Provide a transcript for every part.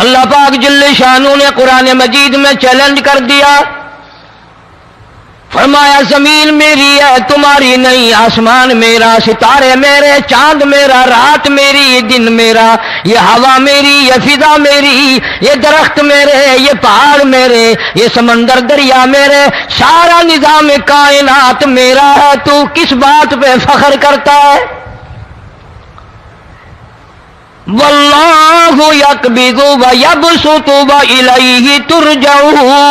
اللہ پاک جل شانہ نے قرآن مجید میں چیلنج کر دیا، فرمایا زمین میری ہے تمہاری نہیں، آسمان میرا، ستارے میرے، چاند میرا، رات میری، دن میرا، یہ ہوا میری، یہ فضا میری، یہ درخت میرے، یہ پہاڑ میرے، یہ سمندر دریا میرے، سارا نظام کائنات میرا ہے، تو کس بات پہ فخر کرتا ہے؟ واللہ یقبض ویبسط والیہ ترجعون،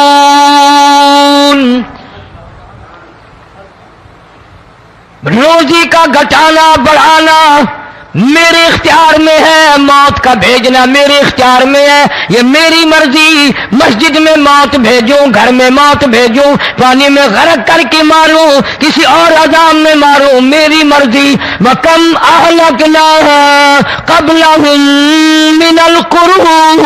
روزی کا گھٹانا بڑھانا میرے اختیار میں ہے، موت کا بھیجنا میرے اختیار میں ہے، یہ میری مرضی، مسجد میں موت بھیجوں، گھر میں موت بھیجوں، پانی میں غرق کر کے ماروں، کسی اور عذاب میں ماروں، میری مرضی۔ وَكَمْ أَهْلَكْنَا قَبْلَهُم مِّنَ الْقُرُونِ،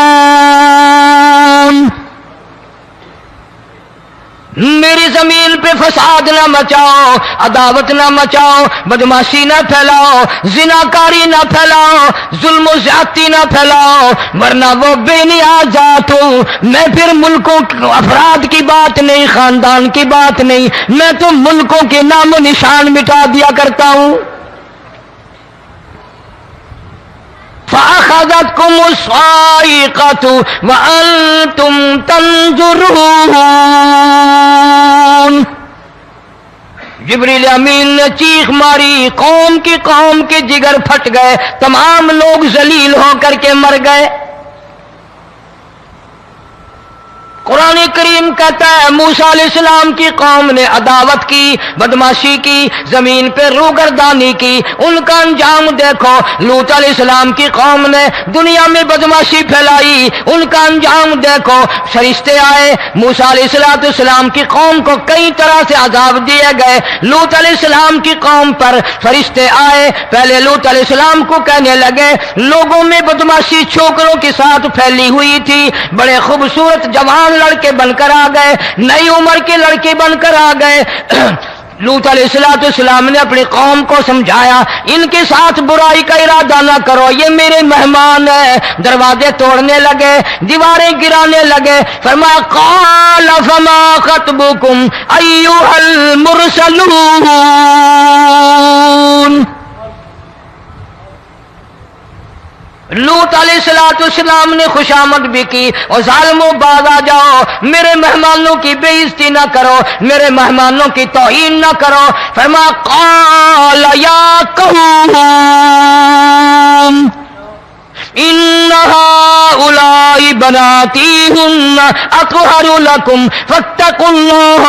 میری زمین پہ فساد نہ مچاؤ، عداوت نہ مچاؤ، بدماشی نہ پھیلاؤ، زناکاری نہ پھیلاؤ، ظلم و زیادتی نہ پھیلاؤ، ورنہ وہ بے نیاز ذات ہوں۔ میں پھر ملکوں افراد کی بات نہیں، خاندان کی بات نہیں، میں تو ملکوں کے نام و نشان مٹا دیا کرتا ہوں۔ فَأَخَذَتْكُمُ الصَّاعِقَةُ وَأَنْتُمْ تَنْظُرُونَ، جبریل امین نے چیخ ماری، قوم کے جگر پھٹ گئے، تمام لوگ ذلیل ہو کر کے مر گئے۔ قرآن کریم کہتا ہے موسیٰ علیہ السلام کی قوم نے عداوت کی، بدماشی کی، زمین پہ روگردانی کی، ان کا انجام دیکھو۔ لوط علیہ السلام کی قوم نے دنیا میں بدماشی پھیلائی، ان کا انجام دیکھو۔ فرشتے آئے، موسیٰ علیہ السلام کی قوم کو کئی طرح سے عذاب دیے گئے۔ لوط علیہ السلام کی قوم پر فرشتے آئے، پہلے لوط علیہ السلام کو کہنے لگے، لوگوں میں بدماشی چھوکروں کے ساتھ پھیلی ہوئی تھی، بڑے خوبصورت جوان لڑکے بن کر آ گئے، نئی عمر کے لڑکے بن کر آ گئے۔ لوط علیہ السلام نے اپنی قوم کو سمجھایا، ان کے ساتھ برائی کا ارادہ نہ کرو، یہ میرے مہمان ہیں۔ دروازے توڑنے لگے، دیواریں گرانے لگے، فرمایا قال فما خطبکم ایھا المرسلون، لوط علیہ السلام نے خوشامد بھی کی، اور ظالموں باز آ جاؤ، میرے مہمانوں کی بے عزتی نہ کرو، میرے مہمانوں کی توہین نہ کرو۔ فرمایا قال یا قوم ان هؤلاء بناتی هن اطہر لکم فاتقوا اللہ۔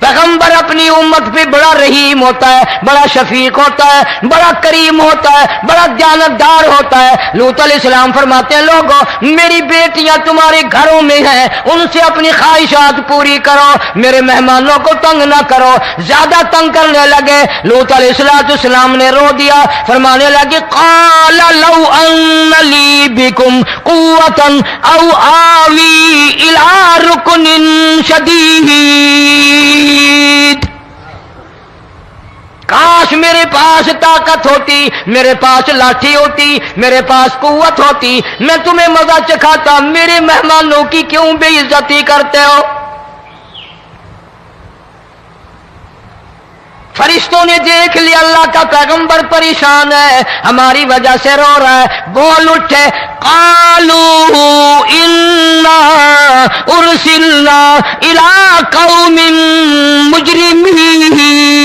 پیغمبر اپنی امت پہ بڑا رحیم ہوتا ہے، بڑا شفیق ہوتا ہے، بڑا کریم ہوتا ہے، بڑا دیانتدار ہوتا ہے۔ لوط علیہ السلام فرماتے ہیں لوگوں میری بیٹیاں تمہارے گھروں میں ہیں، ان سے اپنی خواہشات پوری کرو، میرے مہمانوں کو تنگ نہ کرو۔ زیادہ تنگ کرنے لگے، لوط علیہ السلام نے رو دیا، فرمانے لگے قال لو ان لی بکم قوة او آوی الی رکن شدید، کاش میرے پاس طاقت ہوتی، میرے پاس لاٹھی ہوتی، میرے پاس قوت ہوتی، میں تمہیں مزہ چکھاتا، میرے مہمانوں کی کیوں بے عزتی کرتے ہو؟ فرشتوں نے دیکھ لیا اللہ کا پیغمبر پریشان ہے، ہماری وجہ سے رو رہا ہے، بول اٹھے قالوا انا ارسلنا الى قوم مجرمین۔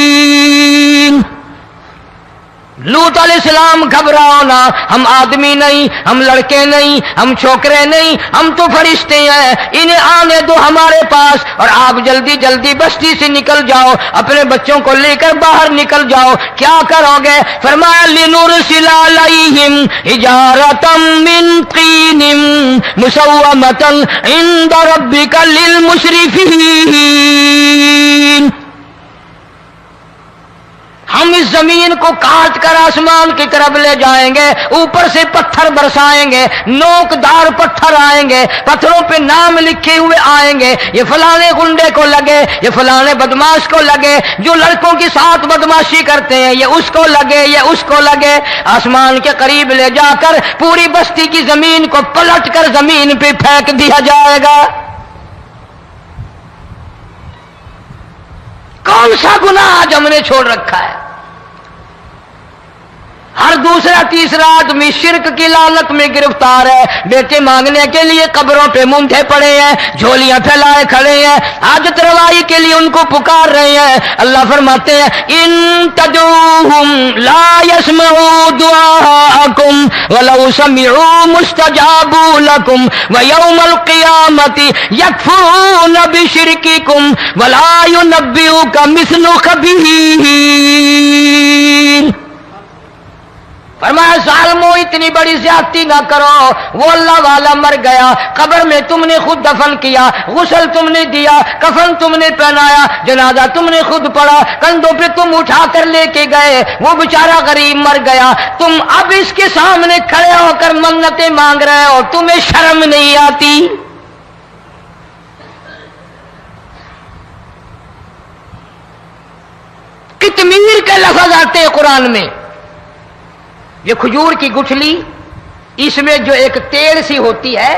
لوط علیہ السلام گھبراؤ نہ، ہم آدمی نہیں، ہم لڑکے نہیں، ہم چھوکرے نہیں، ہم تو فرشتے ہیں، انہیں آنے دو ہمارے پاس، اور آپ جلدی جلدی بستی سے نکل جاؤ، اپنے بچوں کو لے کر باہر نکل جاؤ۔ کیا کرو گے؟ فرمایا لنرسل علیہم حجارۃ من طین مسومۃ عند ربک للمسرفین، ہم اس زمین کو کاٹ کر آسمان کی طرف لے جائیں گے، اوپر سے پتھر برسائیں گے، نوکدار پتھر آئیں گے، پتھروں پہ نام لکھے ہوئے آئیں گے، یہ فلانے گنڈے کو لگے، یہ فلانے بدماش کو لگے، جو لڑکوں کے ساتھ بدماشی کرتے ہیں یہ اس کو لگے، یہ اس کو لگے۔ آسمان کے قریب لے جا کر پوری بستی کی زمین کو پلٹ کر زمین پہ پھینک دیا جائے گا۔ کون سا گناہ آج ہم نے چھوڑ رکھا ہے؟ ہر دوسرا تیسرا آدمی شرک کی لعنت میں گرفتار ہے، بیٹے مانگنے کے لیے قبروں پہ مونڈھے پڑے ہیں، جھولیاں پھیلائے کھڑے ہیں، حاجت روائی کے لیے ان کو پکار رہے ہیں۔ اللہ فرماتے ہیں ان تدعوہم لا يسمعوا دعاءکم ولو سمعوا مستجابوا لکم ویوم القیامت یکفرون بشرککم ولا ینبئک مثل خبیر۔ فرمایا ظالمو اتنی بڑی زیادتی نہ کرو، وہ اللہ والا مر گیا، قبر میں تم نے خود دفن کیا، غسل تم نے دیا، کفن تم نے پہنایا، جنازہ تم نے خود پڑھا، کندھوں پہ تم اٹھا کر لے کے گئے، وہ بیچارہ غریب مر گیا، تم اب اس کے سامنے کھڑے ہو کر منتیں مانگ رہے ہو، تمہیں شرم نہیں آتی؟ کتمیر کے لفظ آتے ہیں قرآن میں۔ یہ کھجور کی گٹھلی، اس میں جو ایک تیل سی ہوتی ہے،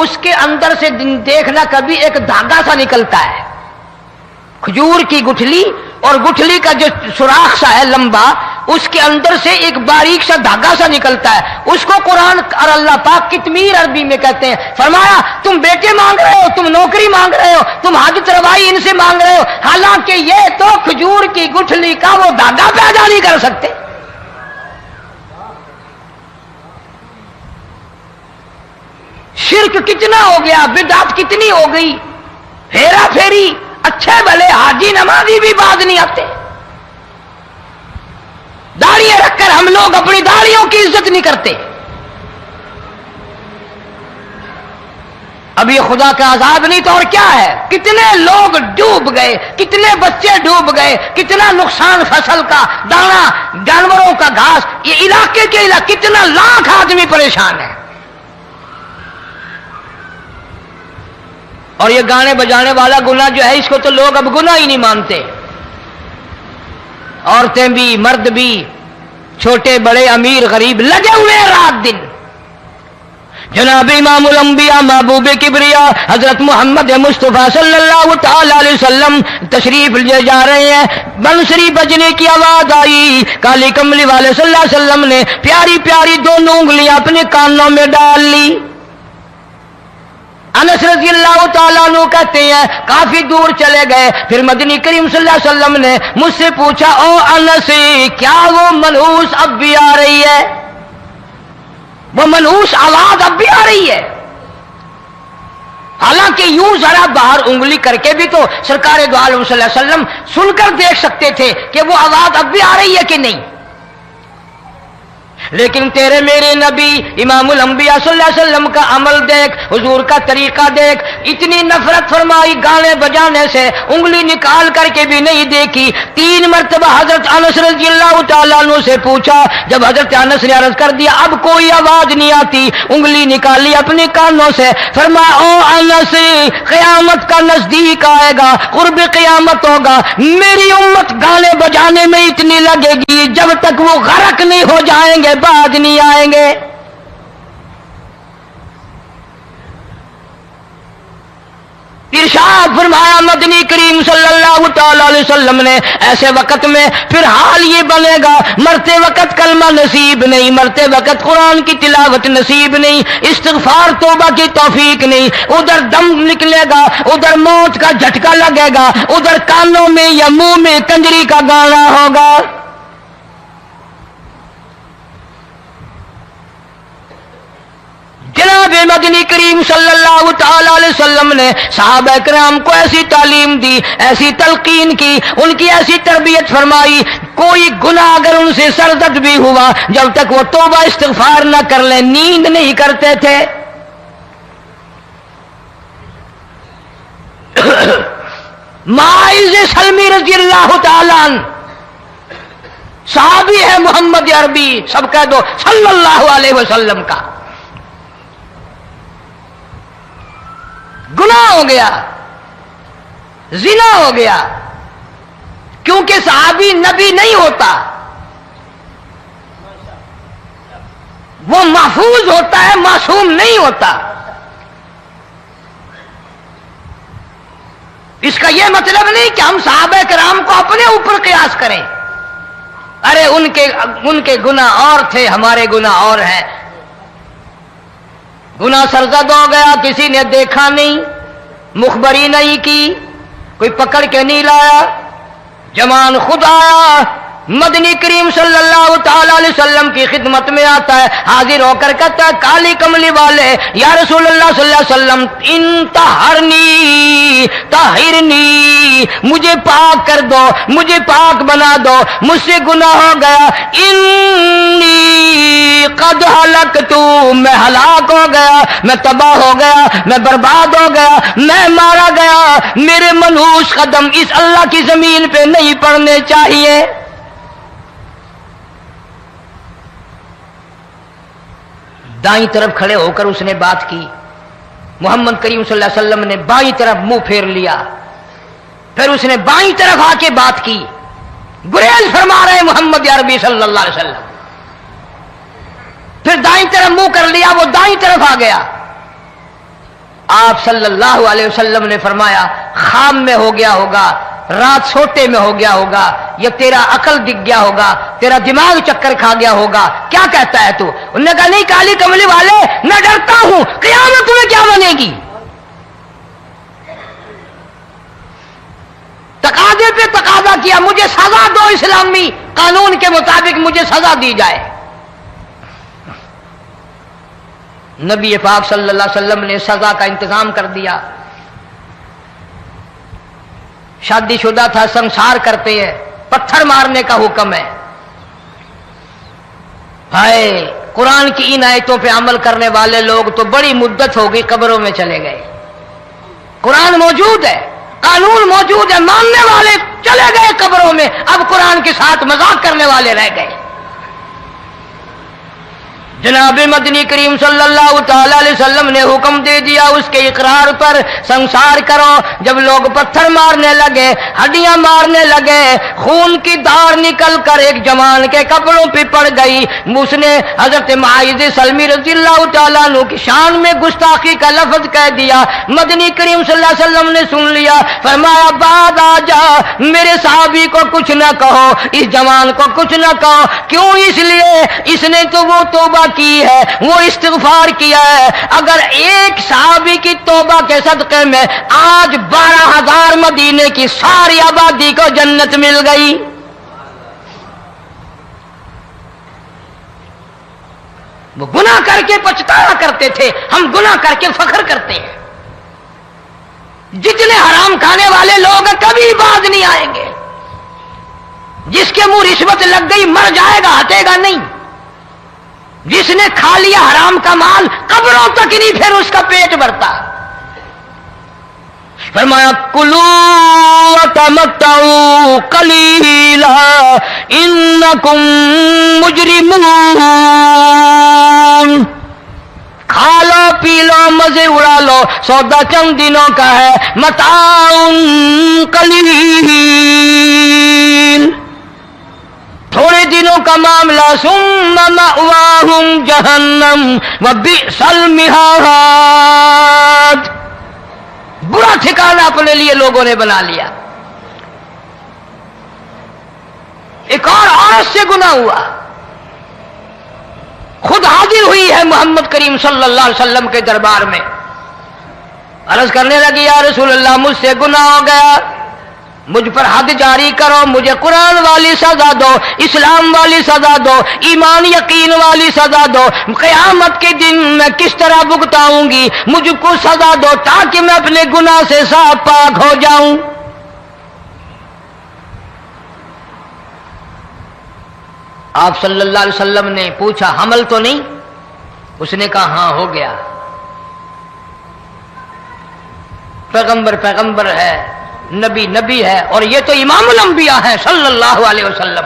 اس کے اندر سے دیکھنا کبھی ایک دھاگا سا نکلتا ہے۔ کھجور کی گٹھلی اور گٹھلی کا جو سوراخ سا ہے لمبا، اس کے اندر سے ایک باریک سا دھاگا سا نکلتا ہے، اس کو قرآن اور اللہ پاک کتمیر عربی میں کہتے ہیں۔ فرمایا تم بیٹے مانگ رہے ہو، تم نوکری مانگ رہے ہو، تم حاجت روائی ان سے مانگ رہے ہو، حالانکہ یہ تو کھجور کی گٹھلی کا وہ دھاگا پیدا نہیں کر سکتے۔ شرک کتنا ہو گیا، بدعت کتنی ہو گئی، ہیرا پھیری، اچھے بھلے حاجی نمازی بھی باز نہیں آتے۔ داڑیاں رکھ کر ہم لوگ اپنی داڑیوں کی عزت نہیں کرتے۔ اب یہ خدا کا عذاب نہیں تو اور کیا ہے؟ کتنے لوگ ڈوب گئے، کتنے بچے ڈوب گئے، کتنا نقصان فصل کا، دانا، جانوروں کا گھاس، یہ علاقے کے علاقے کتنا لاکھ آدمی پریشان ہے۔ اور یہ گانے بجانے والا گناہ جو ہے، اس کو تو لوگ اب گناہ ہی نہیں مانتے۔ عورتیں بھی، مرد بھی، چھوٹے بڑے، امیر غریب لگے ہوئے ہیں رات دن۔ جناب امام الانبیاء محبوب کبریا حضرت محمد مصطفیٰ صلی اللہ تعالی علیہ وسلم تشریف لے جا رہے ہیں، بنسری بجنے کی آواز آئی، کالی کملی والے صلی اللہ علیہ وسلم نے پیاری پیاری دونوں انگلیاں اپنے کانوں میں ڈال لی۔ انس رضی اللہ تعالیٰ عنہ کہتے ہیں کافی دور چلے گئے، پھر مدنی کریم صلی اللہ علیہ وسلم نے مجھ سے پوچھا او انس، کیا وہ منحوس اب بھی آ رہی ہے؟ وہ منحوس آواز اب بھی آ رہی ہے؟ حالانکہ یوں ذرا باہر انگلی کر کے بھی تو سرکار دو عالم صلی اللہ علیہ وسلم سن کر دیکھ سکتے تھے کہ وہ آواز اب بھی آ رہی ہے کہ نہیں۔ لیکن تیرے میرے نبی امام الانبیاء صلی اللہ علیہ وسلم کا عمل دیکھ، حضور کا طریقہ دیکھ، اتنی نفرت فرمائی گانے بجانے سے، انگلی نکال کر کے بھی نہیں دیکھی۔ 3 مرتبہ حضرت انس رضی اللہ تعالیٰ عنہ سے پوچھا، جب حضرت انس نے عرض کر دیا اب کوئی آواز نہیں آتی، انگلی نکالی اپنے کانوں سے، فرمایا او انس، قیامت کا نزدیک آئے گا، قرب قیامت ہوگا، میری امت گانے بجانے میں اتنی لگے گی جب تک وہ غرق نہیں ہو جائیں گے بعد نہیں آئیں گے۔ ارشاد فرمایا مدنی کریم صلی اللہ تعالی علیہ وسلم نے ایسے وقت میں پھر حال یہ بنے گا، مرتے وقت کلمہ نصیب نہیں، مرتے وقت قرآن کی تلاوت نصیب نہیں، استغفار توبہ کی توفیق نہیں، ادھر دم نکلے گا، ادھر موت کا جھٹکا لگے گا، ادھر کانوں میں یا منہ میں کنجری کا گانا ہوگا۔ جناب مدنی کریم صلی اللہ تعالی علیہ وسلم نے صحابہ کرام کو ایسی تعلیم دی، ایسی تلقین کی، ان کی ایسی تربیت فرمائی، کوئی گناہ اگر ان سے سرزد بھی ہوا جب تک وہ توبہ استغفار نہ کر لیں نیند نہیں کرتے تھے۔ معاذ سلمی رضی اللہ تعالیٰ عنہ صحابی ہے محمد عربی، سب کہہ دو صلی اللہ علیہ وسلم کا. گناہ ہو گیا، زنا ہو گیا، کیونکہ صحابی نبی نہیں ہوتا، وہ محفوظ ہوتا ہے، معصوم نہیں ہوتا. اس کا یہ مطلب نہیں کہ ہم صحابہ کرام کو اپنے اوپر قیاس کریں. ارے ان کے گناہ اور تھے، ہمارے گناہ اور ہیں. گناہ سرزد ہو گیا، کسی نے دیکھا نہیں، مخبری نہیں کی، کوئی پکڑ کے نہیں لایا، جمان خود آیا، مدنی کریم صلی اللہ تعالی علیہ وسلم کی خدمت میں آتا ہے، حاضر ہو کر کہتا ہے کالی کملی والے یا رسول اللہ صلی اللہ علیہ وسلم انطہرنی طہرنی، مجھے پاک کر دو، مجھے پاک بنا دو، مجھ سے گناہ ہو گیا. انی قد ہلکت، میں ہلاک ہو گیا، میں تباہ ہو گیا، میں برباد ہو گیا، میں مارا گیا. میرے منحوس قدم اس اللہ کی زمین پہ نہیں پڑنے چاہیے. دائیں طرف کھڑے ہو کر اس نے بات کی. محمد کریم صلی اللہ علیہ وسلم نے بائیں طرف منہ پھیر لیا، پھر اس نے بائیں طرف آ کے بات کی. گریز فرما رہے محمد عربی صلی اللہ علیہ وسلم. پھر دائیں طرف منہ کر لیا، وہ دائیں طرف آ گیا. آپ صلی اللہ علیہ وسلم نے فرمایا خام میں ہو گیا ہوگا، رات سوتے میں ہو گیا ہوگا، یا تیرا عقل دکھ گیا ہوگا، تیرا دماغ چکر کھا گیا ہوگا، کیا کہتا ہے تو؟ انہوں نے کہا نہیں کالی کملی والے، میں ڈرتا ہوں قیامت میں کیا بنے گی. تقاضے پہ تقاضا کیا، مجھے سزا دو، اسلامی قانون کے مطابق مجھے سزا دی جائے. نبی پاک صلی اللہ علیہ وسلم نے سزا کا انتظام کر دیا. شادی شدہ تھا، سنسار کرتے ہیں، پتھر مارنے کا حکم ہے. ہائے قرآن کی ان آیتوں پہ عمل کرنے والے لوگ تو بڑی مدت ہو گئی قبروں میں چلے گئے. قرآن موجود ہے، قانون موجود ہے، ماننے والے چلے گئے قبروں میں، اب قرآن کے ساتھ مذاق کرنے والے رہ گئے. جناب مدنی کریم صلی اللہ تعالی علیہ وسلم نے حکم دے دیا اس کے اقرار پر سنسار کرو. جب لوگ پتھر مارنے لگے، ہڈیاں مارنے لگے، خون کی دھار نکل کر ایک جوان کے کپڑوں پہ پڑ گئی. اس نے حضرت معاذ سلمی رضی اللہ تعالیٰ عنہ کی شان میں گستاخی کا لفظ کہہ دیا. مدنی کریم صلی اللہ علیہ وسلم نے سن لیا، فرمایا بعد آ جا، میرے صحابی کو کچھ نہ کہو، اس جوان کو کچھ نہ کہو. کیوں؟ اس لیے اس نے تو وہ توبہ کی ہے، وہ استغفار کیا ہے. اگر ایک صحابی کی توبہ کے صدقے میں آج 12,000 مدینے کی ساری آبادی کو جنت مل گئی. وہ گناہ کر کے پچھتایا کرتے تھے، ہم گناہ کر کے فخر کرتے ہیں. جتنے حرام کھانے والے لوگ کبھی باز نہیں آئیں گے. جس کے منہ رشوت لگ گئی مر جائے گا، ہٹے گا نہیں. جس نے کھا لیا حرام کا مال قبروں تک نہیں پھر اس کا پیٹ بھرتا. فرمایا کلو وتمتعوا قلیلا انکم مجرمون. کھا لو پی لو مزے اڑا لو، سودا چند دنوں کا ہے. متاع قلیل، تھوڑے دنوں کا معاملہ. ثم مأواہم جہنم وبئس المہاد، برا ٹھکانہ اپنے لیے لوگوں نے بنا لیا. ایک اور عورت سے گناہ ہوا، خود حاضر ہوئی ہے محمد کریم صلی اللہ علیہ وسلم کے دربار میں. عرض کرنے لگی یا رسول اللہ مجھ سے گناہ ہو گیا، مجھ پر حد جاری کرو، مجھے قرآن والی سزا دو، اسلام والی سزا دو، ایمان یقین والی سزا دو. قیامت کے دن میں کس طرح بھگتاؤں گی، مجھ کو سزا دو تاکہ میں اپنے گناہ سے صاف پاک ہو جاؤں. آپ صلی اللہ علیہ وسلم نے پوچھا حمل تو نہیں؟ اس نے کہا ہاں ہو گیا. پیغمبر ہے، نبی ہے، اور یہ تو امام الانبیاء ہے صلی اللہ علیہ وسلم.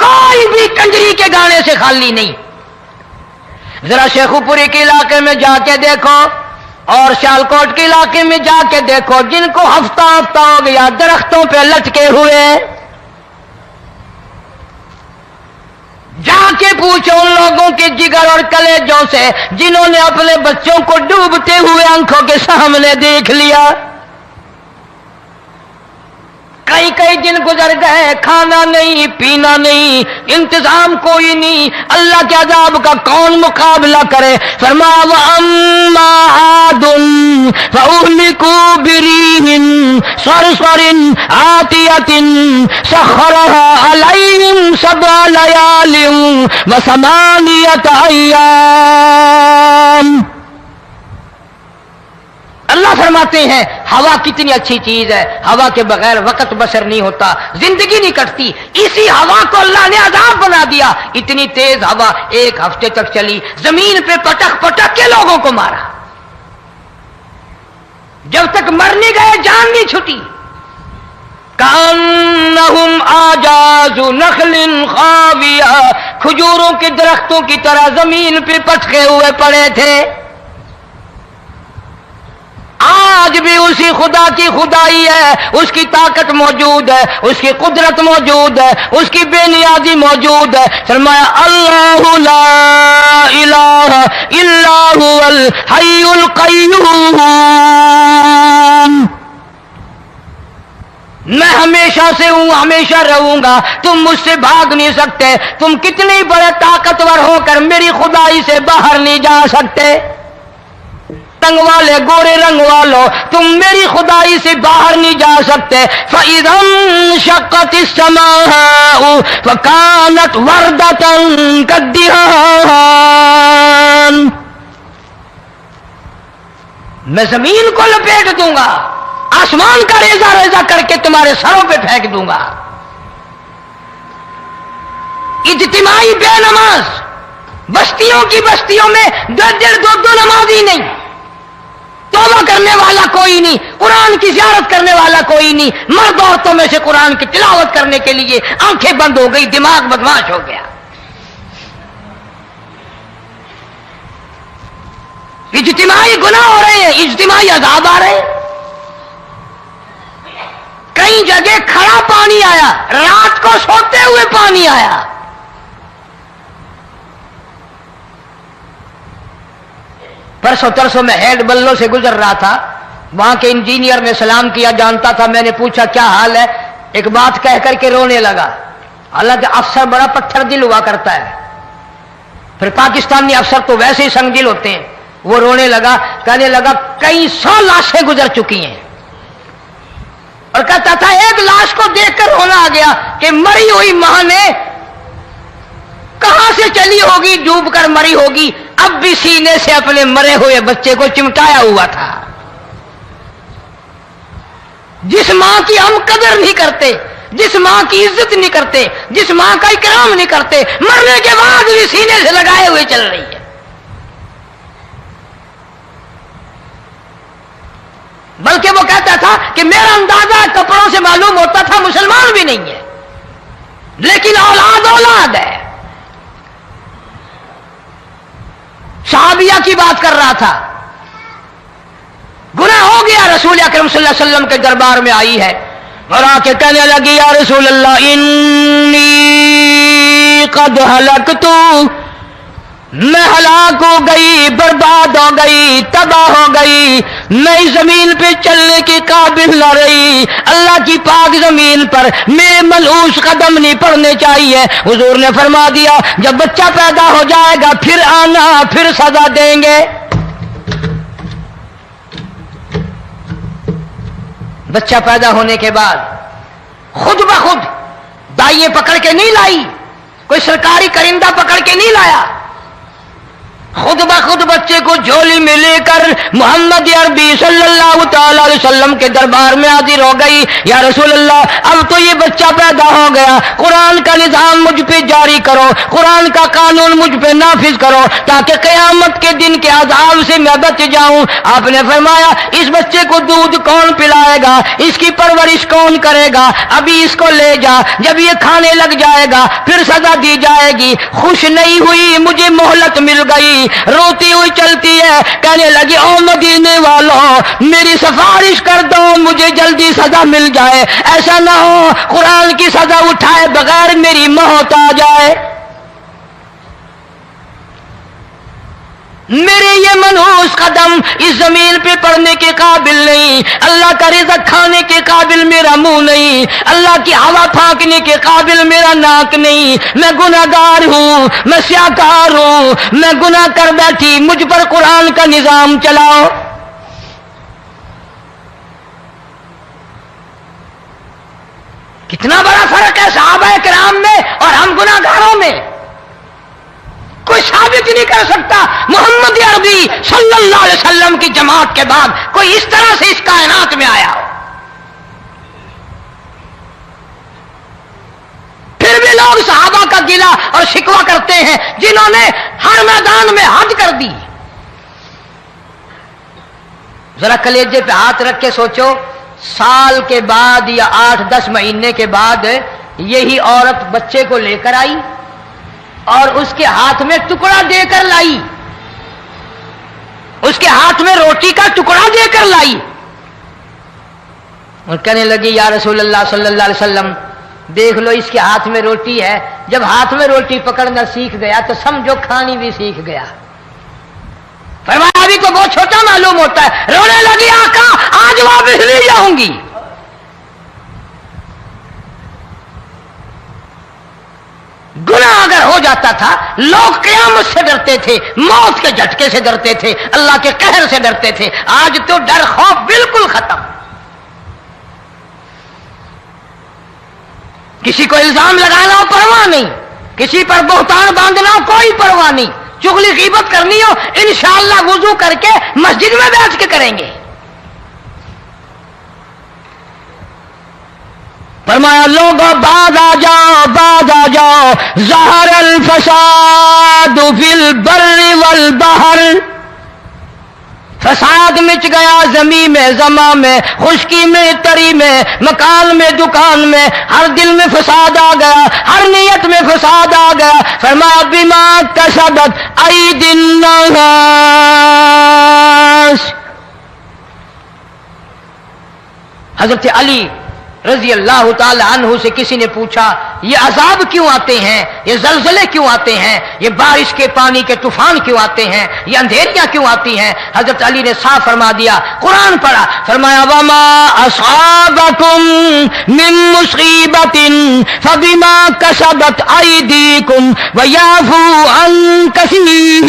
کوئی بھی کنجری کے گانے سے خالی نہیں. ذرا شیخو پوری کے علاقے میں جا کے دیکھو اور سیالکوٹ کے علاقے میں جا کے دیکھو جن کو ہفتہ ہفتہ ہو گیا درختوں پہ لٹکے ہوئے، جا کے پوچھو ان لوگوں کے جگر اور کلیجوں سے جنہوں نے اپنے بچوں کو ڈوبتے ہوئے آنکھوں کے سامنے دیکھ لیا. کئی کئی دن گزر گئے، کھانا نہیں پینا نہیں، انتظام کوئی نہیں، اللہ کے عذاب کا کون مقابلہ کرے؟ فرمایا وَأَمَّا عَادٌ فَأُهْلِكُوا بِرِيحٍ صَرْصَرٍ عَاتِيَةٍ سَخَّرَهَا عَلَيْهِمْ 7 لَيَالٍ و8 أَيَّامٍ. اللہ فرماتے ہیں ہوا کتنی اچھی چیز ہے، ہوا کے بغیر وقت بسر نہیں ہوتا، زندگی نہیں کٹتی. اسی ہوا کو اللہ نے عذاب بنا دیا. اتنی تیز ہوا 1 ہفتے تک چلی، زمین پہ پٹک پٹک کے لوگوں کو مارا، جب تک مر نہیں گئے جان نہیں چھٹی. کأنہم اعجاز نخل خاویہ، کھجوروں کے درختوں کی طرح زمین پہ پٹکے ہوئے پڑے تھے. آج بھی اسی خدا کی خدائی ہے، اس کی طاقت موجود ہے، اس کی قدرت موجود ہے، اس کی بے نیازی موجود ہے. فرمایا اللہ لا الہ الا هو الحی القیوم. میں ہمیشہ سے ہوں، ہمیشہ رہوں گا، تم مجھ سے بھاگ نہیں سکتے. تم کتنی بڑے طاقتور ہو کر میری خدائی سے باہر نہیں جا سکتے. رنگ والے گورے رنگ والو تم میری خدائی سے باہر نہیں جا سکتے. فَإِذَا انشَقَّتِ السَّمَاءُ فَكَانَتْ وَرْدَةً كَالدِّهَانِ. میں زمین کو لپیٹ دوں گا، آسمان کا ریزہ ریزہ کر کے تمہارے سروں پہ پھینک دوں گا. اجتماعی بے نماز، بستیوں کی بستیوں میں 2 نمازی نہیں، توبہ کرنے والا کوئی نہیں، قرآن کی زیارت کرنے والا کوئی نہیں. مرد عورتوں میں سے قرآن کی تلاوت کرنے کے لیے آنکھیں بند ہو گئی، دماغ بدماش ہو گیا. اجتماعی گناہ ہو رہے ہیں، اجتماعی عذاب آ رہے ہیں. کئی جگہ کھڑا پانی آیا، رات کو سوتے ہوئے پانی آیا. پرسوں ترسوں میں ہیڈ بلوں سے گزر رہا تھا، وہاں کے انجینئر نے سلام کیا، جانتا تھا. میں نے پوچھا کیا حال ہے؟ ایک بات کہہ کر کے رونے لگا. حالانکہ افسر بڑا پتھر دل ہوا کرتا ہے، پھر پاکستانی افسر تو ویسے ہی سنگ دل ہوتے ہیں. وہ رونے لگا، کہنے لگا کئی 100 لاشیں گزر چکی ہیں، اور کہتا تھا ایک لاش کو دیکھ کر رونا آ گیا کہ مری ہوئی ماں نے کہاں سے چلی ہوگی، ڈوب کر مری ہوگی، اب بھی سینے سے اپنے مرے ہوئے بچے کو چمٹایا ہوا تھا. جس ماں کی ہم قدر نہیں کرتے، جس ماں کی عزت نہیں کرتے، جس ماں کا اکرام نہیں کرتے، مرنے کے بعد بھی سینے سے لگائے ہوئے چل رہی ہے. بلکہ وہ کہتا تھا کہ میرا اندازہ کپڑوں سے معلوم ہوتا تھا مسلمان بھی نہیں ہے، لیکن اولاد اولاد ہے. صحابیہ کی بات کر رہا تھا، گناہ ہو گیا، رسول اکرم صلی اللہ علیہ وسلم کے دربار میں آئی ہے اور آ کے کہنے لگی یا رسول اللہ انی قد ہلکت، میں ہلاک ہو گئی، برباد ہو گئی، تباہ ہو گئی، میں اس زمین پہ چلنے کے قابل نہ رہی. اللہ کی پاک زمین پر میرے ملعوس قدم نہیں پڑنے چاہیے. حضور نے فرما دیا جب بچہ پیدا ہو جائے گا پھر آنا، پھر سزا دیں گے. بچہ پیدا ہونے کے بعد خود بخود دائیں پکڑ کے نہیں لائی، کوئی سرکاری کرندہ پکڑ کے نہیں لایا، خود بخود بچے کو جھولی میں لے کر محمد عربی صلی اللہ تعالی علیہ وسلم کے دربار میں حاضر ہو گئی. یا رسول اللہ اب تو یہ بچہ پیدا ہو گیا, قرآن کا نظام مجھ پہ جاری کرو, قرآن کا قانون مجھ پہ نافذ کرو تاکہ قیامت کے دن کے عذاب سے میں بچ جاؤں. آپ نے فرمایا اس بچے کو دودھ کون پلائے گا, اس کی پرورش کون کرے گا, ابھی اس کو لے جا, جب یہ کھانے لگ جائے گا پھر سزا دی جائے گی. خوش نہیں ہوئی, مجھے مہلت مل گئی, روتی ہوئی چلتی ہے, کہنے لگی او مدینے والوں میری سفارش کر دو مجھے جلدی سزا مل جائے, ایسا نہ ہو قرآن کی سزا اٹھائے بغیر میری موت آ جائے. میرے یہ منحوس قدم اس زمین پہ پڑنے کے قابل نہیں, اللہ کا رزق کھانے کے قابل میرا منہ نہیں, اللہ کی ہوا پھانکنے کے قابل میرا ناک نہیں, میں گناہگار ہوں, میں سیاکار ہوں, میں گناہ کر بیٹھی, مجھ پر قرآن کا نظام چلاؤ. کتنا بڑا فرق ہے صحابہ کرام میں اور ہم گناہگاروں میں. کوئی ثابت نہیں کر سکتا محمد عربی صلی اللہ علیہ وسلم کی جماعت کے بعد کوئی اس طرح سے اس کائنات میں آیا ہو. پھر بھی لوگ صحابہ کا گلہ اور شکوہ کرتے ہیں جنہوں نے ہر میدان میں حد کر دی. ذرا کلیجے پہ ہاتھ رکھ کے سوچو, سال کے بعد یا 8-10 مہینے کے بعد یہی عورت بچے کو لے کر آئی اور اس کے ہاتھ میں ٹکڑا دے کر لائی, اس کے ہاتھ میں روٹی کا ٹکڑا دے کر لائی اور کہنے لگی یا رسول اللہ صلی اللہ علیہ وسلم دیکھ لو اس کے ہاتھ میں روٹی ہے, جب ہاتھ میں روٹی پکڑنا سیکھ گیا تو سمجھو کھانی بھی سیکھ گیا. فرمایا ابھی تو بہت چھوٹا معلوم ہوتا ہے. رونے لگی آقا آج واپس لے جاؤں گی. گناہ اگر ہو جاتا تھا لوگ قیامت سے ڈرتے تھے, موت کے جھٹکے سے ڈرتے تھے, اللہ کے قہر سے ڈرتے تھے. آج تو ڈر خوف بالکل ختم. کسی کو الزام لگانا ہو پرواہ نہیں, کسی پر بہتان باندھنا ہو کوئی پرواہ نہیں, چغلی غیبت کرنی ہو انشاءاللہ وضو کر کے مسجد میں بیٹھ کے کریں گے. فرمایا لوگوں بعد آ جاؤ ظہر الفساد فی البر والبحر. فساد مچ گیا زمین میں, زماں میں, خشکی میں, تری میں, مکان میں, دکان میں, ہر دل میں فساد آ گیا, ہر نیت میں فساد آ گیا. فرمایا بما کسبت ایدی الناس. حضرت علی رضی اللہ تعالی عنہ سے کسی نے پوچھا یہ عذاب کیوں آتے ہیں, یہ زلزلے کیوں آتے ہیں, یہ بارش کے پانی کے طوفان کیوں آتے ہیں, یہ اندھیریاں کیوں آتی ہیں؟ حضرت علی نے صاف فرما دیا, قرآن پڑھا, فرمایا وما اصابکم من مصیبت فبما کسبت ایدیکم ویعفو عن کثیر.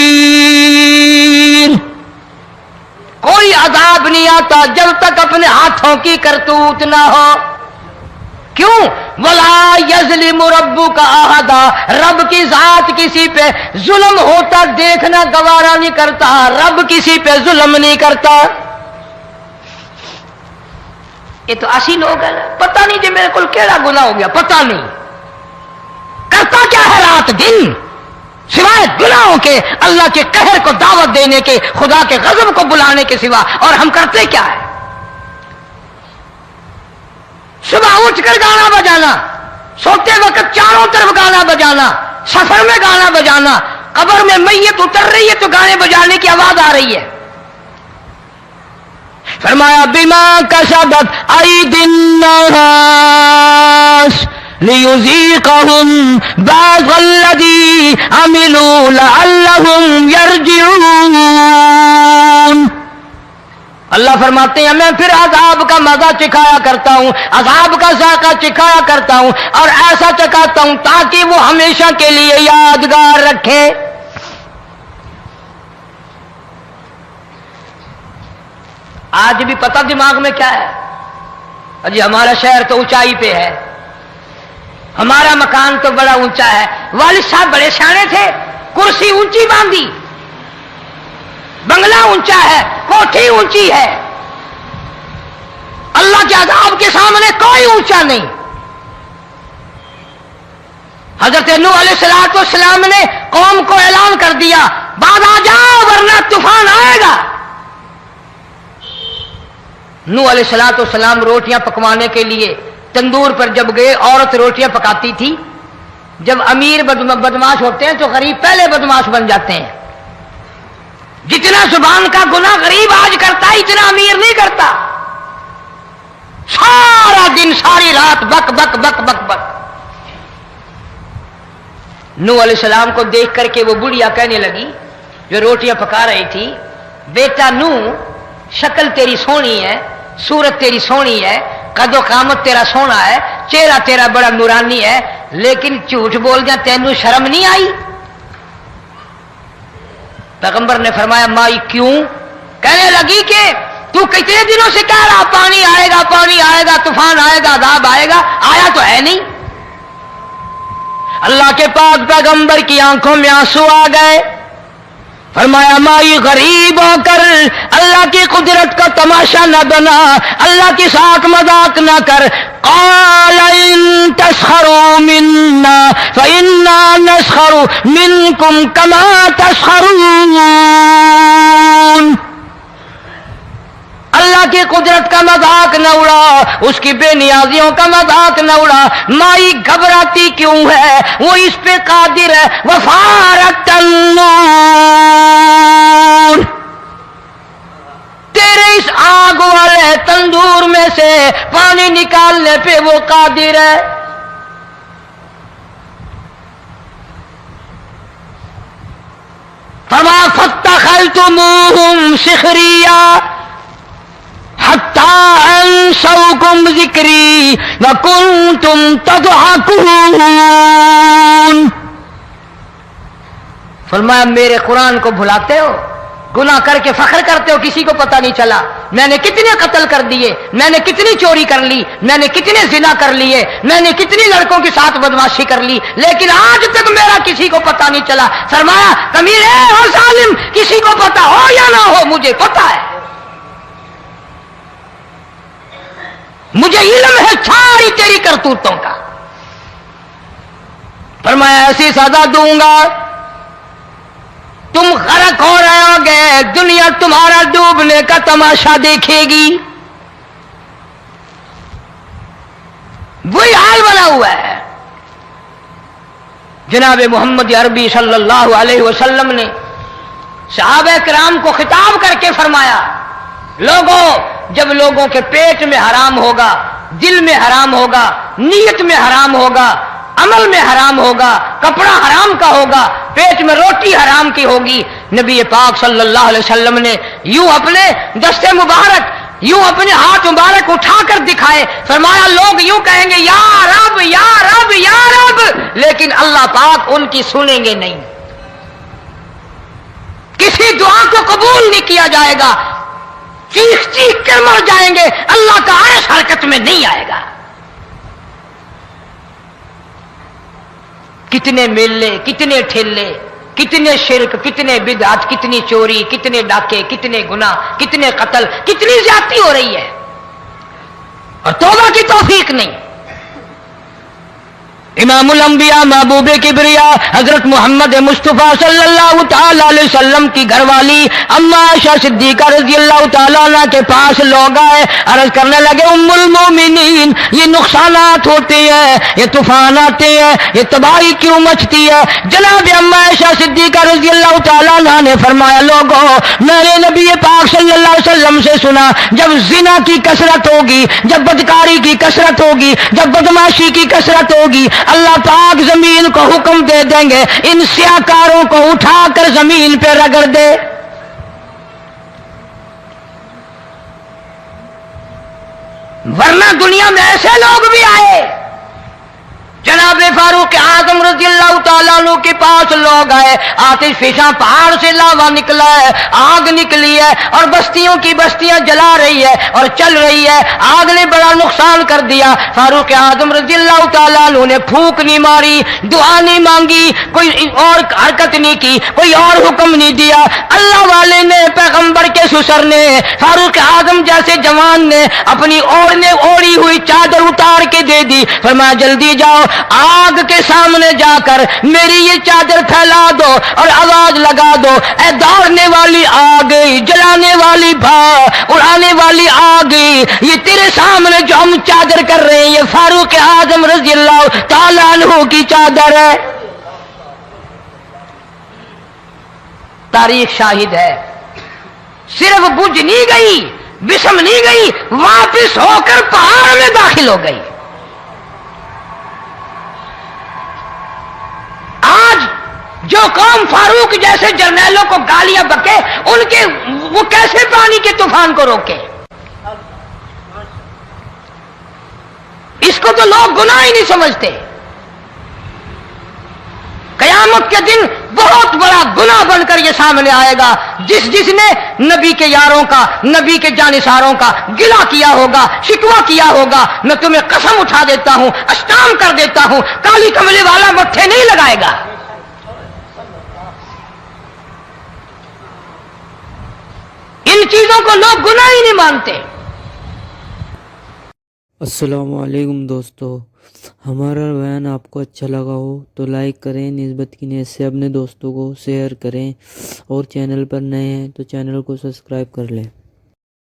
کوئی عذاب نہیں آتا جب تک اپنے ہاتھوں کی کرتوت نہ ہو. کیوں؟ ولا یظلم ربک احدا, رب کی ذات کسی پہ ظلم ہوتا دیکھنا گوارا نہیں کرتا, رب کسی پہ ظلم نہیں کرتا. یہ تو ایسی لوگ ہیں پتہ نہیں جی میرے کو کیڑا گناہ ہو گیا, پتہ نہیں کرتا کیا ہے رات دن سوائے گناہوں کے, اللہ کے قہر کو دعوت دینے کے, خدا کے غضب کو بلانے کے سوا. اور ہم کرتے کیا ہے؟ صبح اٹھ کر گانا بجانا, سوتے وقت چاروں طرف گانا بجانا, سفر میں گانا بجانا, قبر میں میت اتر رہی ہے تو گانے بجانے کی آواز آ رہی ہے. فرمایا بما کسبت ایدی الناس لیذیقہم بعض الذی عملوا لعلہم یرجعون. اللہ فرماتے ہیں میں پھر عذاب کا مزہ چکھایا کرتا ہوں, عذاب کا ذائقہ چکھایا کرتا ہوں, اور ایسا چکھاتا ہوں تاکہ وہ ہمیشہ کے لیے یادگار رکھے. آج بھی پتہ دماغ میں کیا ہے جی, ہمارا شہر تو اونچائی پہ ہے, ہمارا مکان تو بڑا اونچا ہے. والد صاحب بڑے سیانے تھے, کرسی اونچی باندھی, بنگلہ اونچا ہے، کوٹھی اونچی ہے، اللہ کے عذاب کے سامنے کوئی اونچا نہیں۔ حضرت نوح علیہ السلام نے قوم کو اعلان کر دیا بعد آ جاؤ ورنہ طوفان آئے گا۔ نوح علیہ السلام روٹیاں پکوانے کے لیے تندور پر جب گئے، عورت روٹیاں پکاتی تھی۔ جب امیر بدماش ہوتے ہیں تو غریب پہلے بدماش بن جاتے ہیں۔ جتنا زبان کا گناہ غریب آج کرتا ہے اتنا امیر نہیں کرتا۔ سارا دن ساری رات بک بک بک بک بک۔ نوح علیہ السلام کو دیکھ کر کے وہ بڑھیا کہنے لگی جو روٹیاں پکا رہی تھی، بیٹا نوح، شکل تیری سونی ہے، صورت تیری سونی ہے، قد و قامت تیرا سونا ہے، چہرہ تیرا بڑا نورانی ہے، لیکن جھوٹ بول جا تینوں شرم نہیں آئی؟ پیغمبر نے فرمایا مائی کیوں؟ کہنے لگی کہ تو کتنے دنوں سے کہہ رہا پانی آئے گا، پانی آئے گا، طوفان آئے گا، عذاب آئے گا، آیا تو ہے نہیں۔ اللہ کے پاک پیغمبر کی آنکھوں میں آنسو آ گئے۔ فرمایا مائی غریب ہو کر اللہ کی قدرت کا تماشا نہ بنا، اللہ کے ساتھ مذاق نہ کر۔ قال ان تسخروا منا فإنا نسخر منكم كما تسخرون۔ اللہ کی قدرت کا مذاق نہ اڑا، اس کی بے نیازیوں کا مذاق نہ اڑا۔ مائی گھبراتی کیوں ہے؟ وہ اس پہ قادر ہے۔ وفارت النور، تیرے اس آگ والے تندور میں سے پانی نکالنے پہ وہ قادر ہے۔ فما فاتخذتموهم سخریا حتی انسوکم ذکری وکنتم تضحکون۔ فرمایا میرے قرآن کو بھلاتے ہو، گناہ کر کے فخر کرتے ہو، کسی کو پتہ نہیں چلا میں نے کتنے قتل کر دیے، میں نے کتنی چوری کر لی، میں نے کتنے زنا کر لیے، میں نے کتنی لڑکوں کے ساتھ بدماشی کر لی، لیکن آج تک میرا کسی کو پتہ نہیں چلا۔ فرمایا کمینے اور ظالم، کسی کو پتہ ہو یا نہ ہو مجھے پتہ ہے، مجھے علم ہے ساری تیری کرتوتوں کا۔ فرمایا ایسی سزا دوں گا تم غرق ہو رہے ہو گے، دنیا تمہارا ڈوبنے کا تماشا دیکھے گی۔ وہی حال بنا ہوا ہے۔ جناب محمد عربی صلی اللہ علیہ وسلم نے صحابہ کرام کو خطاب کر کے فرمایا لوگوں، جب لوگوں کے پیٹ میں حرام ہوگا، دل میں حرام ہوگا، نیت میں حرام ہوگا، عمل میں حرام ہوگا، کپڑا حرام کا ہوگا، پیٹ میں روٹی حرام کی ہوگی، نبی پاک صلی اللہ علیہ وسلم نے یوں اپنے دست مبارک، یوں اپنے ہاتھ مبارک اٹھا کر دکھائے، فرمایا لوگ یوں کہیں گے یا رب یا رب یا رب، لیکن اللہ پاک ان کی سنیں گے نہیں، کسی دعا کو قبول نہیں کیا جائے گا، چیخ چیخ کر مر جائیں گے، اللہ کا عرش حرکت میں نہیں آئے گا۔ کتنے میلے، کتنے ٹھیلے، کتنے شرک، کتنے بدعت، کتنی چوری، کتنے ڈاکے، کتنے گناہ، کتنے قتل، کتنی زیادتی ہو رہی ہے اور توبہ کی توفیق نہیں۔ امام الانبیاء محبوب کبریا حضرت محمد مصطفیٰ صلی اللہ تعالی علیہ وسلم کی گھر والی اما عائشہ صدیقہ رضی اللہ تعالیٰ عنہ کے پاس لوگ آئے، عرض کرنے لگے ام المومنین یہ نقصانات ہوتے ہیں، یہ طوفان آتے ہیں، یہ تباہی کیوں مچتی ہے؟ جناب اما عائشہ صدیقہ رضی اللہ تعالیٰ عنہ نے فرمایا لوگوں، میں نے نبی پاک صلی اللہ علیہ وسلم سے سنا جب زنا کی کثرت ہوگی، جب بدکاری کی کثرت ہوگی، جب بدماشی کی کثرت ہوگی، اللہ پاک زمین کو حکم دے دیں گے ان سیاکاروں کو اٹھا کر زمین پہ رگڑ دے۔ ورنہ دنیا میں ایسے لوگ بھی آئے جناب فاروق اعظم رضی اللہ تعالیٰ عنہ کے پاس لوگ آئے، آتش فشاں پہاڑ سے لاوا نکلا ہے، آگ نکلی ہے اور بستیوں کی بستیاں جلا رہی ہے اور چل رہی ہے، آگ نے بڑا نقصان کر دیا۔ فاروق اعظم رضی اللہ تعالیٰ عنہ نے پھونک نہیں ماری، دعا نہیں مانگی، کوئی اور حرکت نہیں کی، کوئی اور حکم نہیں دیا۔ اللہ والے نے، پیغمبر کے سسر نے، فاروق اعظم جیسے جوان نے اپنی اوڑھی ہوئی چادر اتار کے دے دی، فرمایا جلدی جاؤ، آگ کے سامنے جا کر میری یہ چادر پھیلا دو اور آواز لگا دو، اے دوڑنے والی آگ، جلانے والی اڑانے والی آگ، یہ تیرے سامنے جو ہم چادر کر رہے ہیں یہ فاروق اعظم رضی اللہ تعالیٰ عنہ کی چادر ہے۔ تاریخ شاہد ہے، صرف بجھ نہیں گئی، بسم نہیں گئی، واپس ہو کر پہاڑ میں داخل ہو گئی۔ آج جو قوم فاروق جیسے جرنیلوں کو گالیاں بکے، ان کے وہ کیسے پانی کے طوفان کو روکے؟ اس کو تو لوگ گناہ ہی نہیں سمجھتے۔ قیامت کے دن بہت بڑا گناہ بن کر یہ سامنے آئے گا، جس نے نبی کے یاروں کا، نبی کے جانثاروں کا گلہ کیا ہوگا، شکوہ کیا ہوگا، میں تمہیں قسم اٹھا دیتا ہوں، اشتام کر دیتا ہوں، کالی کملی والا مٹھے نہیں لگائے گا۔ ان چیزوں کو لوگ گناہ ہی نہیں مانتے۔ السلام علیکم دوستو، ہمارا بیان آپ کو اچھا لگا ہو تو لائک کریں، نسبت کی نیت سے اپنے دوستوں کو شیئر کریں، اور چینل پر نئے ہیں تو چینل کو سبسکرائب کر لیں۔